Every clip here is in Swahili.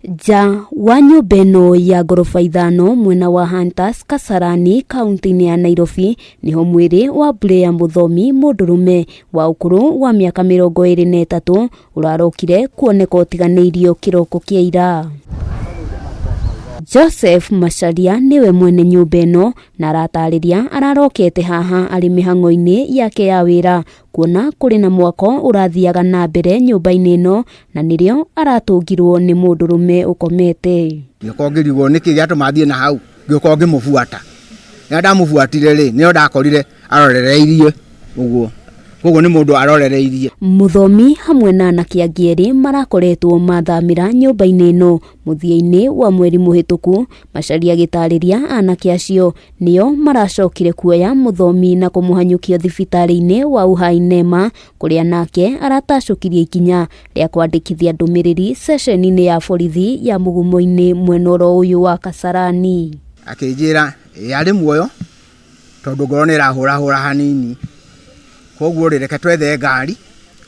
Ja wa nyũmba ĩno ya ngoroba ithano mwena wa Hunters Kasarani kaunti-inĩ ya Nairobi niho mwĩrĩ wa Blair Mũthomi mũndũrũme wa ũkũrũ wa mĩaka 23 ũrarokire kuoneka ũtiganĩirio kĩroko kĩa ira. Joseph Macharia niwe mwene nyũmba ĩno na aratarĩria ararokete haha arĩ mĩhang'o-inĩ yake ya wĩra kuona kũrĩ na mwako ũrathiaga na mbere nyũmba-inĩ ĩno na nĩrĩo aratũngirwo nĩ mũndũrũme ũkomete. Ngĩkongirwo nĩkĩ gĩatũma thiĩ na hau ngĩkorwo ngĩmũbuata. Na ndamũbuatire rĩ nĩo ndakorire arorereirie ũguo. Koguo nĩ mũndũ arorereirie. Mũthomi hamwe na anake angĩ erĩ marakoretwo mathamĩra nyũmba-inĩ ĩno mũthia-inĩ wa mweri mũhĩtũku. Macharia agĩtarĩria anake acio nĩo maracokire kuoya Mũthomi na kũmũhanyũkia thibitarĩ-inĩ wa Uhai Nema kũrĩa nake aratacũkirie ikinya rĩa kwandĩkithia ndũmĩrĩri ceceni-inĩ ya borithi ya Mugumo-inĩ mwena ũyũ wa Kasarani. Akĩnjĩra arĩ muoyo tondũ ngoro nĩ ĩrahũra hanini. Koguo reke twethe ngari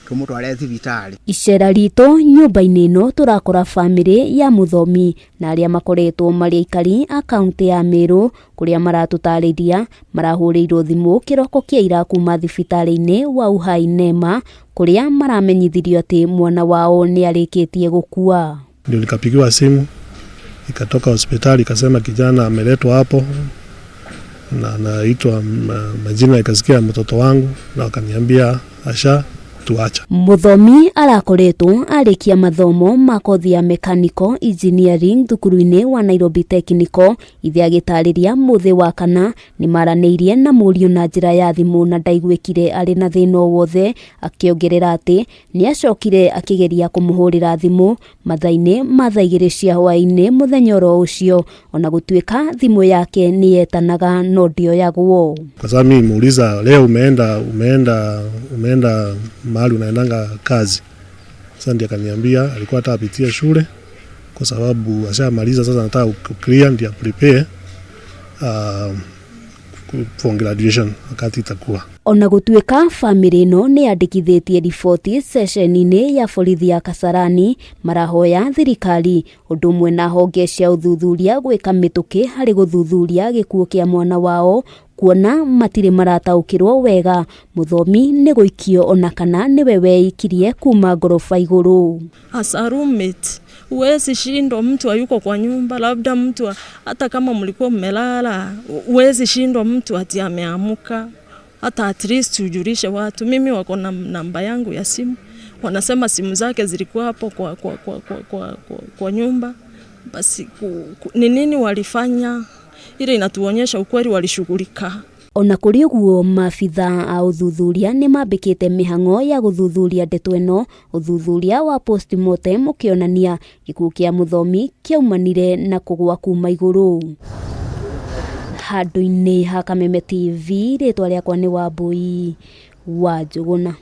tumutware thibitarĩ. Icera ritũ nyũmba-inĩ ĩno turakora bamĩrĩ ya Mũthomi na arĩa makoretwo marĩ aikari a kaunti ya Meru kũrĩa maratũtarĩria marahũrĩirwo thimũ kĩroko kĩa ira kuma thibitarĩ-inĩ wa Uhai Nema kũrĩa maramenyithirio atĩ mwana wao nĩ arĩkĩtie gũkua. Ndio nikapigiwa simu ikatoka hospitali ikasema kijana ameletwa hapo na anaitwa majina ikasikia mtoto wangu na wakaniambia asha tuacha. Mũthomi arakoretwo arĩkia mathomo ma kothi ya mechanical engineering thukuru-inĩ wa Nairobi Technical. Ithe agĩtarĩria mũthĩ wa kana nĩ maranĩirie na mũriũ na njĩra ya thimũ na ndaiguĩkire arĩ na thĩna wothe, akĩongerera atĩ nĩ acokire akĩgeria kũmũhũrĩra thimũ mathaa-inĩ ma thaa 2 cia hwaĩ-inĩ mũthenya oro ũcio ona gũtuĩka thimũ yake nĩ yetanaga no ndioyagwo. Kwa sababu mimi muuliza leo umeenda mahali unaendanga kazi. Sasa ndiye akaniambia alikuwa atapitia shule kwa sababu ashamaliza sasa anataka clear ndio prepare for graduation wakati itakuwa. Ona gũtuĩka famĩlĩ ĩno nĩ yandĩkithĩtie riboti ceceni-inĩ ya borithi ya Kasarani, marahoya thirikari ũndũ ũmwe na honge cia ũthuthuria gwĩka mĩtũkĩ harĩ gũthuthuria gĩkuũ kĩa mwana wao kuona matirĩ marataũkĩrwo wega Mũthomi nĩ gũikio ona kana nĩwe weikirie kuma ngoroba igũrũ. As a roommate, huwezi shindwa mtu hayuko kwa nyumba, labda mtu hata kama mlikuwa mmelala, huwezi shindwa mtu ati ameamuka. Hata at least ujulishe watu. Mimi wako na namba yangu ya simu. Wanasema simu zake zilikuwa hapo kwa nyumba. Basi ni nini walifanya? Ile inatuonyesha ukweli walishughulika. Ona kũrĩ ũguo maabitha a ũthuthuria nĩ mambĩkĩte mĩhang'o ya gũthuthuria ndeto ĩno. Ũthuthuria wa postmortem ũkĩonania gĩkuũ kĩa Mũthomi kĩaumanire na kũgwa kuma igũrũ. Handũ-inĩ ha Kameme TV, rĩtwa rĩakwa nĩ Wambui wa Njũgũna.